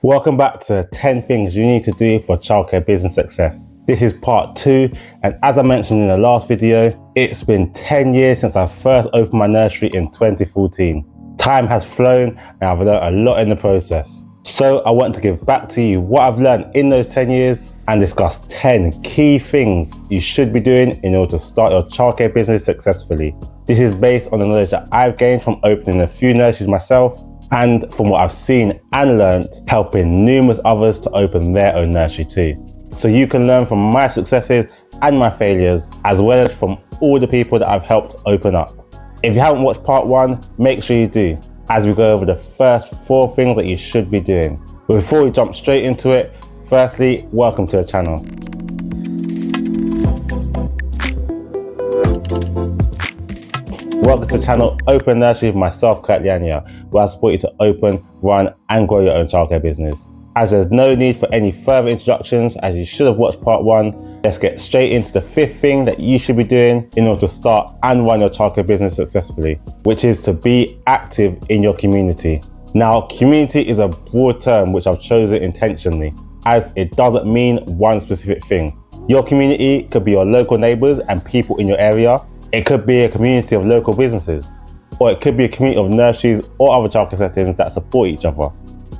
Welcome back to 10 things you need to do for childcare business success. This is part 2, and as I mentioned in the last video, it's been 10 years since I first opened my nursery in 2014. Time has flown and I've learned a lot in the process. So I want to give back to you what I've learned in those 10 years and discuss 10 key things you should be doing in order to start your childcare business successfully. This is based on the knowledge that I've gained from opening a few nurseries myself and from what I've seen and learned helping numerous others to open their own nursery too. So you can learn from my successes and my failures, as well as from all the people that I've helped open up. If you haven't watched part 1, make sure you do, as we go over the first 4 things that you should be doing. But before we jump straight into it, firstly, welcome to the channel. Welcome to the channel Open Nursery with myself, Kurt Liania, where I support you to open, run and grow your own childcare business. As there's no need for any further introductions, as you should have watched part 1, let's get straight into the 5th thing that you should be doing in order to start and run your childcare business successfully, which is to be active in your community. Now, community is a broad term which I've chosen intentionally, as it doesn't mean one specific thing. Your community could be your local neighbours and people in your area. It could be a community of local businesses, or it could be a community of nurseries or other childcare settings that support each other.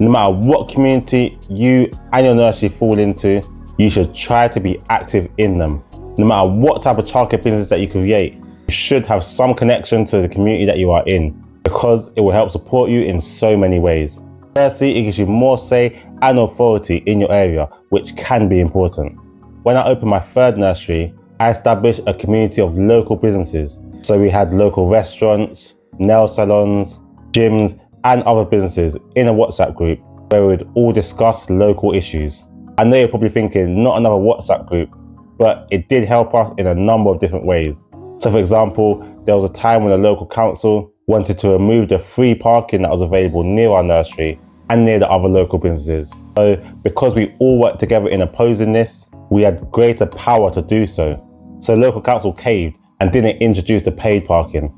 No matter what community you and your nursery fall into, you should try to be active in them. No matter what type of childcare business that you create, you should have some connection to the community that you are in, because it will help support you in so many ways. Firstly, it gives you more say and authority in your area, which can be important. When I opened my 3rd nursery, I established a community of local businesses. So we had local restaurants, nail salons, gyms, and other businesses in a WhatsApp group where we would all discuss local issues. I know you're probably thinking, not another WhatsApp group, but it did help us in a number of different ways. So for example, there was a time when the local council wanted to remove the free parking that was available near our nursery and near the other local businesses. So because we all worked together in opposing this, we had greater power to do so. So local council caved and didn't introduce the paid parking.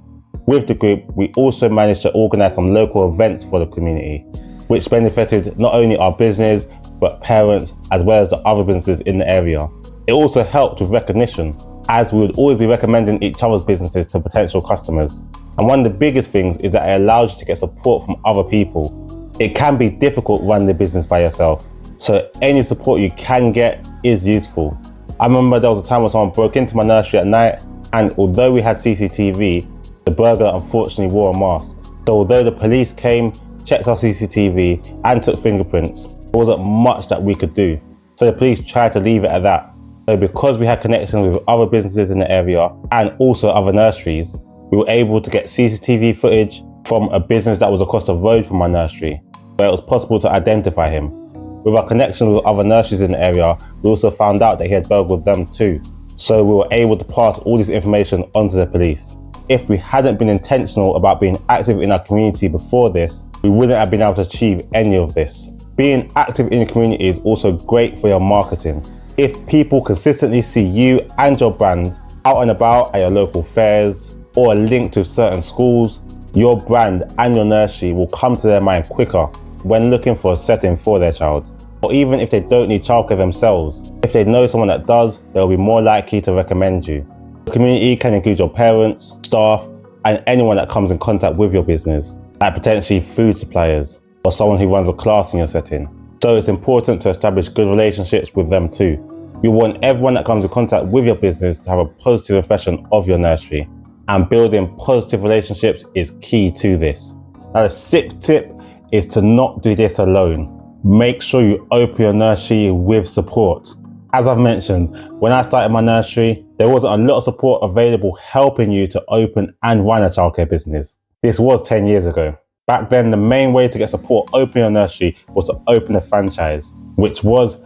With the group, we also managed to organise some local events for the community, which benefited not only our business, but parents, as well as the other businesses in the area. It also helped with recognition, as we would always be recommending each other's businesses to potential customers. And one of the biggest things is that it allows you to get support from other people. It can be difficult running the business by yourself, so any support you can get is useful. I remember there was a time when someone broke into my nursery at night, and although we had CCTV, the burglar unfortunately wore a mask. So although the police came, checked our CCTV and took fingerprints, there wasn't much that we could do. So the police tried to leave it at that. So because we had connections with other businesses in the area and also other nurseries, we were able to get CCTV footage from a business that was across the road from my nursery, where it was possible to identify him. With our connections with other nurseries in the area, we also found out that he had burgled them too. So we were able to pass all this information onto the police. If we hadn't been intentional about being active in our community before this, we wouldn't have been able to achieve any of this. Being active in your community is also great for your marketing. If people consistently see you and your brand out and about at your local fairs or linked to certain schools, your brand and your nursery will come to their mind quicker when looking for a setting for their child. Or even if they don't need childcare themselves, if they know someone that does, they'll be more likely to recommend you. The community can include your parents, staff, and anyone that comes in contact with your business, like potentially food suppliers or someone who runs a class in your setting. So it's important to establish good relationships with them too. You want everyone that comes in contact with your business to have a positive impression of your nursery, and building positive relationships is key to this. Now the 6th tip is to not do this alone. Make sure you open your nursery with support. As I've mentioned, when I started my nursery, there wasn't a lot of support available helping you to open and run a childcare business. This was 10 years ago. Back then, the main way to get support opening your nursery was to open a franchise, which was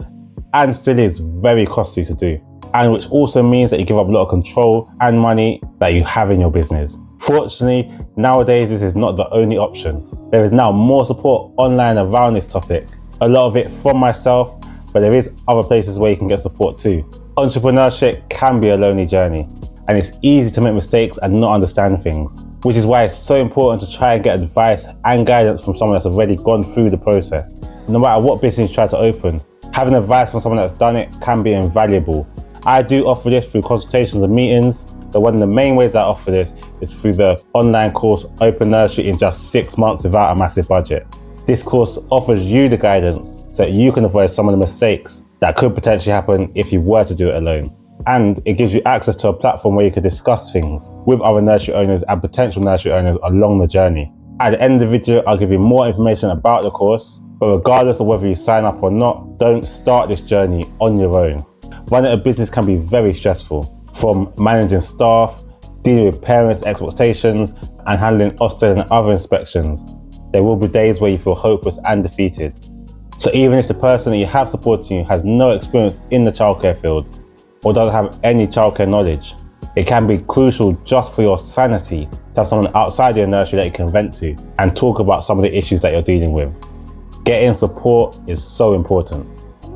and still is very costly to do, and which also means that you give up a lot of control and money that you have in your business. Fortunately, nowadays this is not the only option. There is now more support online around this topic. A lot of it from myself, but there is other places where you can get support too. Entrepreneurship can be a lonely journey, and it's easy to make mistakes and not understand things. which is why it's so important to try and get advice and guidance from someone that's already gone through the process. No matter what business you try to open, having advice from someone that's done it can be invaluable. I do offer this through consultations and meetings, but one of the main ways I offer this is through the online course Open Nursery in Just 6 months without a massive budget. This course offers you the guidance so that you can avoid some of the mistakes that could potentially happen if you were to do it alone. And it gives you access to a platform where you can discuss things with other nursery owners and potential nursery owners along the journey. At the end of the video, I'll give you more information about the course, but regardless of whether you sign up or not, don't start this journey on your own. Running a business can be very stressful, from managing staff, dealing with parents' expectations, and handling Ofsted and other inspections. There will be days where you feel hopeless and defeated. So even if the person that you have supporting you has no experience in the childcare field, or doesn't have any childcare knowledge, it can be crucial just for your sanity to have someone outside your nursery that you can vent to and talk about some of the issues that you're dealing with. Getting support is so important.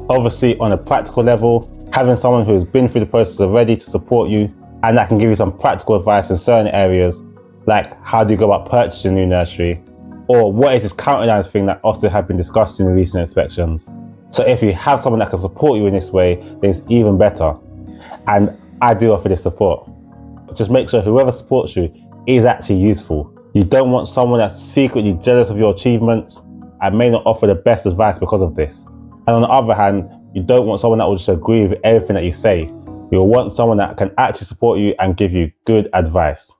Obviously, on a practical level, having someone who has been through the process already to support you and that can give you some practical advice in certain areas, like how do you go about purchasing a new nursery, or what is this counterline thing that often have been discussed in the recent inspections. So if you have someone that can support you in this way, then it's even better. And I do offer this support. Just make sure whoever supports you is actually useful. You don't want someone that's secretly jealous of your achievements and may not offer the best advice because of this. And on the other hand, you don't want someone that will just agree with everything that you say. You'll want someone that can actually support you and give you good advice.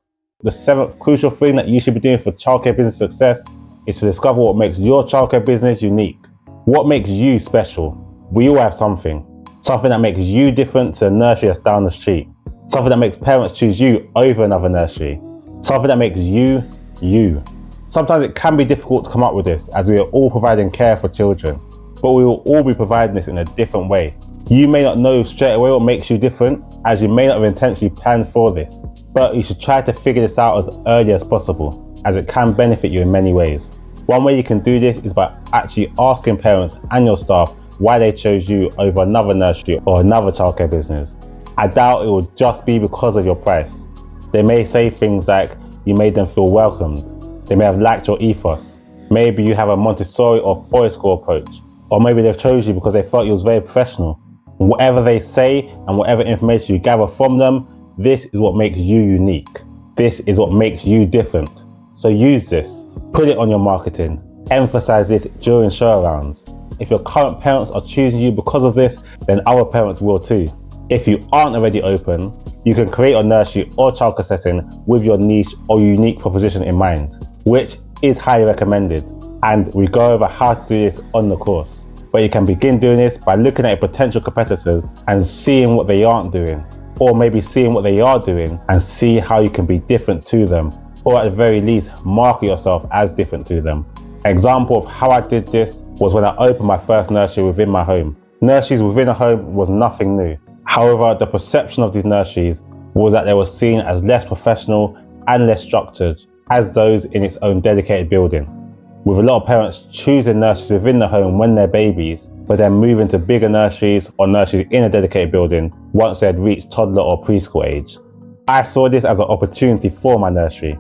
The 7th crucial thing that you should be doing for childcare business success is to discover what makes your childcare business unique. What makes you special? We all have something. Something that makes you different to a nursery that's down the street. Something that makes parents choose you over another nursery. Something that makes you, you. Sometimes it can be difficult to come up with this as we are all providing care for children, but we will all be providing this in a different way. You may not know straight away what makes you different, as you may not have intentionally planned for this, but you should try to figure this out as early as possible, as it can benefit you in many ways. One way you can do this is by actually asking parents and your staff why they chose you over another nursery or another childcare business. I doubt it will just be because of your price. They may say things like you made them feel welcomed. They may have liked your ethos. Maybe you have a Montessori or forest school approach. Or maybe they've chose you because they felt you was very professional. Whatever they say and whatever information you gather from them, this is what makes you unique. This is what makes you different. So use this. Put it on your marketing. Emphasize this during show-arounds. If your current parents are choosing you because of this, then other parents will too. If you aren't already open, you can create a nursery or childcare setting with your niche or unique proposition in mind, which is highly recommended. And we go over how to do this on the course. But you can begin doing this by looking at your potential competitors and seeing what they aren't doing, or maybe seeing what they are doing and see how you can be different to them, or at the very least, market yourself as different to them. An example of how I did this was when I opened my first nursery within my home. Nurseries within a home was nothing new. However, the perception of these nurseries was that they were seen as less professional and less structured as those in its own dedicated building. With a lot of parents choosing nurseries within the home when they're babies, but then moving to bigger nurseries or nurseries in a dedicated building once they had reached toddler or preschool age. I saw this as an opportunity for my nursery.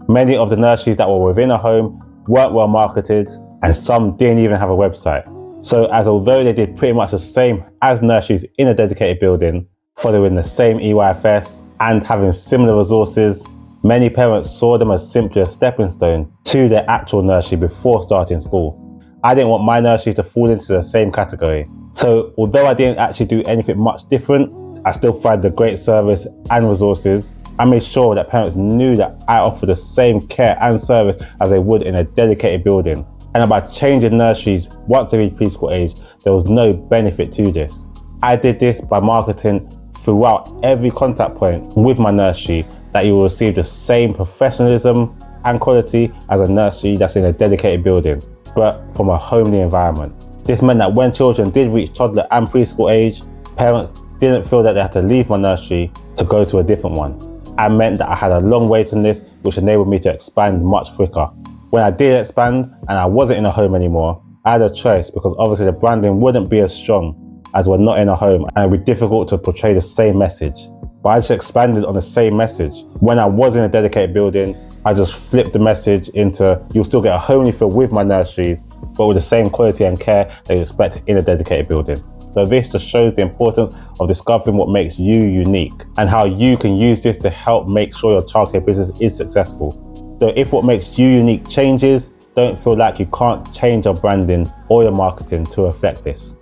Many of the nurseries that were within a home weren't well marketed, and some didn't even have a website. So as although they did pretty much the same as nurseries in a dedicated building, following the same EYFS and having similar resources, many parents saw them as simply a stepping stone to their actual nursery before starting school. I didn't want my nursery to fall into the same category. So although I didn't actually do anything much different, I still provided a great service and resources. I made sure that parents knew that I offered the same care and service as they would in a dedicated building. And by changing nurseries once they reached preschool age, there was no benefit to this. I did this by marketing throughout every contact point with my nursery that you will receive the same professionalism and quality as a nursery that's in a dedicated building, but from a homely environment. This meant that when children did reach toddler and preschool age, parents didn't feel that they had to leave my nursery to go to a different one. And meant that I had a long waiting list, which enabled me to expand much quicker. When I did expand and I wasn't in a home anymore, I had a choice because obviously the branding wouldn't be as strong as we're not in a home and it would be difficult to portray the same message. But I just expanded on the same message. When I was in a dedicated building, I just flip the message into you'll still get a homely feel with my nurseries, but with the same quality and care that you expect in a dedicated building. So this just shows the importance of discovering what makes you unique and how you can use this to help make sure your childcare business is successful. So if what makes you unique changes, don't feel like you can't change your branding or your marketing to reflect this.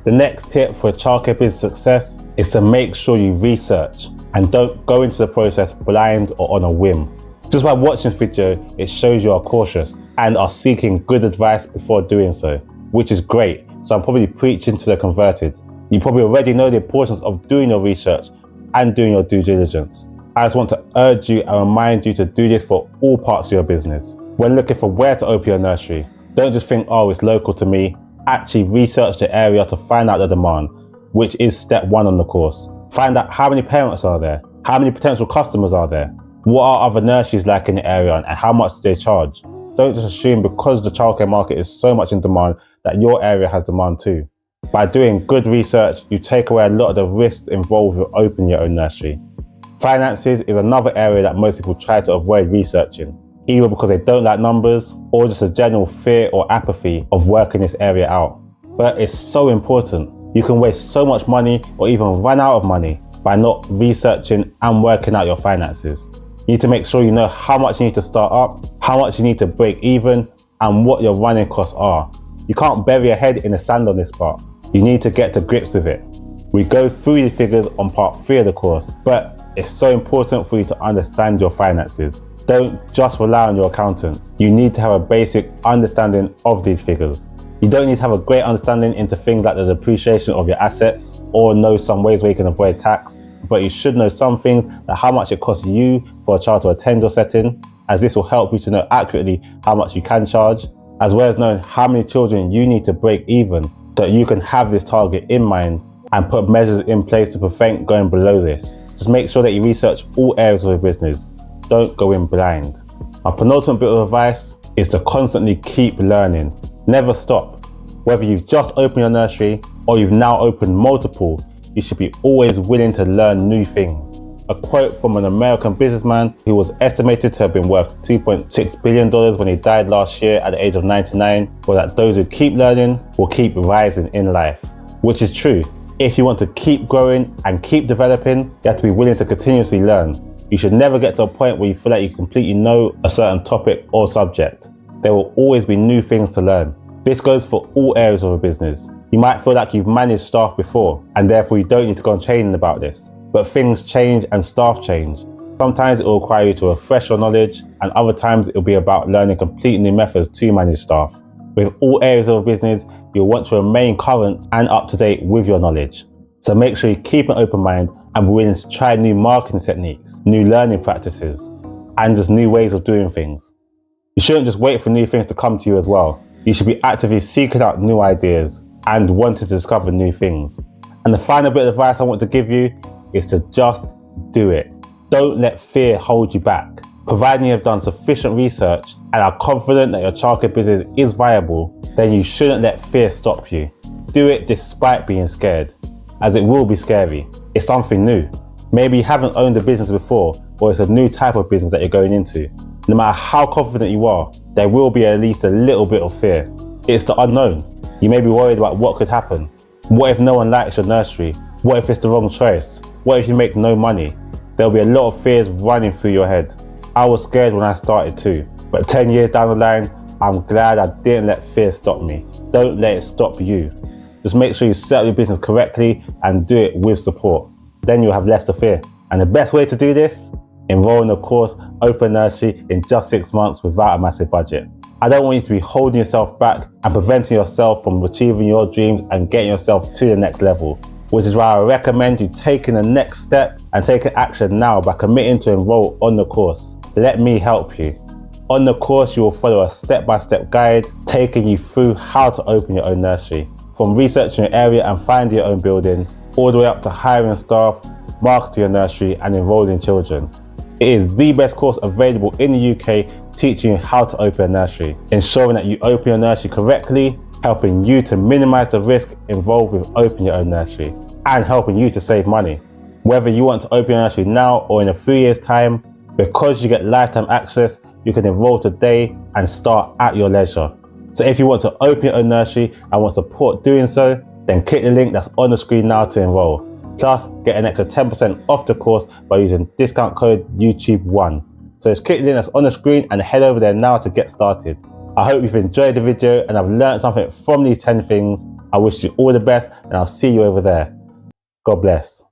The next tip for childcare business success is to make sure you research and don't go into the process blind or on a whim. Just by watching the video, it shows you are cautious and are seeking good advice before doing so, which is great. So I'm probably preaching to the converted. You probably already know the importance of doing your research and doing your due diligence. I just want to urge you and remind you to do this for all parts of your business. When looking for where to open your nursery, don't just think, oh, it's local to me. Actually research the area to find out the demand, which is step 1 on the course. Find out how many parents are there, how many potential customers are there, what are other nurseries like in the area and how much do they charge. Don't just assume because the childcare market is so much in demand that your area has demand too. By doing good research, you take away a lot of the risks involved with opening your own nursery. Finances is another area that most people try to avoid researching, either because they don't like numbers or just a general fear or apathy of working this area out. But it's so important. You can waste so much money or even run out of money by not researching and working out your finances. You need to make sure you know how much you need to start up, how much you need to break even, and what your running costs are. You can't bury your head in the sand on this part. You need to get to grips with it. We go through these figures on part 3 of the course, but it's so important for you to understand your finances. Don't just rely on your accountant. You need to have a basic understanding of these figures. You don't need to have a great understanding into things like the depreciation of your assets or know some ways where you can avoid tax, but you should know some things like how much it costs you for a child to attend your setting, as this will help you to know accurately how much you can charge, as well as knowing how many children you need to break even so that you can have this target in mind and put measures in place to prevent going below this. Just make sure that you research all areas of your business. Don't go in blind. My penultimate bit of advice is to constantly keep learning. Never stop. Whether you've just opened your nursery or you've now opened multiple, you should be always willing to learn new things. A quote from an American businessman who was estimated to have been worth $2.6 billion when he died last year at the age of 99 was that those who keep learning will keep rising in life, which is true. If you want to keep growing and keep developing, you have to be willing to continuously learn. You should never get to a point where you feel like you completely know a certain topic or subject. There will always be new things to learn. This goes for all areas of a business. You might feel like you've managed staff before and therefore you don't need to go on training about this. But things change and staff change. Sometimes it will require you to refresh your knowledge and other times it will be about learning completely new methods to manage staff. With all areas of a business, you'll want to remain current and up to date with your knowledge. So make sure you keep an open mind and be willing to try new marketing techniques, new learning practices, and just new ways of doing things. You shouldn't just wait for new things to come to you as well. You should be actively seeking out new ideas and wanting to discover new things. And the final bit of advice I want to give you is to just do it. Don't let fear hold you back. Providing you have done sufficient research and are confident that your childcare business is viable, then you shouldn't let fear stop you. Do it despite being scared, as it will be scary. It's something new. Maybe you haven't owned a business before, or it's a new type of business that you're going into. No matter how confident you are, there will be at least a little bit of fear. It's the unknown. You may be worried about what could happen. What if no one likes your nursery? What if it's the wrong choice? What if you make no money? There'll be a lot of fears running through your head. I was scared when I started too, but 10 years down the line, I'm glad I didn't let fear stop me. Don't let it stop you. Just make sure you set up your business correctly and do it with support. Then you'll have less to fear. And the best way to do this? Enroll in the course Open Nursery in just 6 months without a massive budget. I don't want you to be holding yourself back and preventing yourself from achieving your dreams and getting yourself to the next level, which is why I recommend you taking the next step and taking action now by committing to enroll on the course. Let me help you. On the course, you will follow a step-by-step guide taking you through how to open your own nursery, from researching your area and finding your own building, all the way up to hiring staff, marketing your nursery and enrolling children. It is the best course available in the UK, teaching you how to open a nursery, ensuring that you open your nursery correctly, helping you to minimize the risk involved with opening your own nursery, and helping you to save money. Whether you want to open your nursery now or in a few years' time, Because you get lifetime access, you can enroll today and start at your leisure. So if you want to open your own nursery and want support doing so, then click the link that's on the screen now to enroll. Plus, get an extra 10% off the course by using discount code YouTube1. So just click the link that's on the screen and head over there now to get started. I hope you've enjoyed the video and have learned something from these 10 things. I wish you all the best and I'll see you over there. God bless.